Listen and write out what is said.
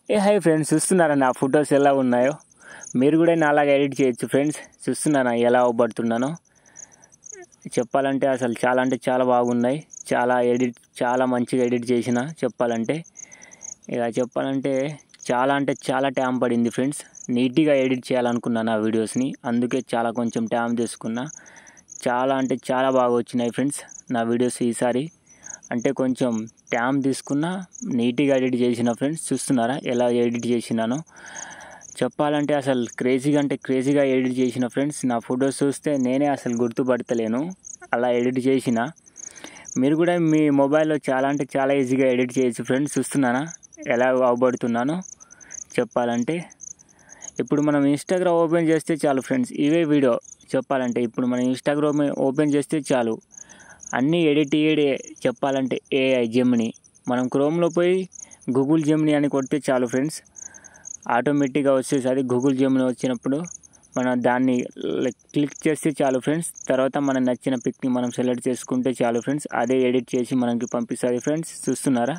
Hi friends, చూస్తున్నారా నా photos ఎలా ఉన్నాయో? మీరు కూడా నాలాగా ఎడిట్ చేయొచ్చు ఫ్రెండ్స్. చూస్తున్నారా ఎలా అవ్వబడుతున్నానో? చెప్పాలంటే అసలు చాలా అంటే చాలా బాగున్నాయి. చాలా మంచిగా ఎడిట్ చేసిన చెప్పాలంటే. చాలా అంటే చాలా టైం పడింది ఫ్రెండ్స్. నీట్గా ఎడిట్ చేయాలనుకున్నాను ఆ వీడియోస్ని, అందుకే కొంచెం టైం తీసుకున్నా. చాలా అంటే చాలా బాగా వచ్చినాయి ఫ్రెండ్స్ నా వీడియోస్ ఈసారి. అంటే కొంచెం టైం తీసుకున్నా, నీట్గా ఎడిట్ చేసిన ఫ్రెండ్స్. చూస్తున్నారా ఎలా ఎడిట్ చేసినానో? చెప్పాలంటే అసలు క్రేజీగా ఎడిట్ చేసిన ఫ్రెండ్స్. నా ఫొటోస్ చూస్తే నేనే అసలు గుర్తుపడతలేను, అలా ఎడిట్ చేసిన. మీరు కూడా మీ మొబైల్లో చాలా అంటే చాలా ఈజీగా ఎడిట్ చేయొచ్చు ఫ్రెండ్స్. చూస్తున్నారా ఎలా అవబడుతున్నానో? చెప్పాలంటే ఇప్పుడు మనం ఇన్స్టాగ్రామ్ ఓపెన్ చేస్తే చాలు ఫ్రెండ్స్, ఇవే వీడియో. చెప్పాలంటే ఇప్పుడు మనం ఇన్స్టాగ్రామ్ ఓపెన్ చేస్తే చాలు, అన్నీ ఎడిట్ చెప్పాలంటే ఏఐ జెమిని. మనం క్రోమ్లో పోయి గూగుల్ జెమిని అని కొడితే చాలు ఫ్రెండ్స్, ఆటోమేటిక్గా వచ్చేసి గూగుల్ జెమిని వచ్చినప్పుడు మనం దాన్ని క్లిక్ చేస్తే చాలు ఫ్రెండ్స్. తర్వాత మనకు నచ్చిన పిక్ని మనం సెలెక్ట్ చేసుకుంటే చాలు ఫ్రెండ్స్, అదే ఎడిట్ చేసి మనకి పంపిస్తుంది ఫ్రెండ్స్. చూస్తున్నారా?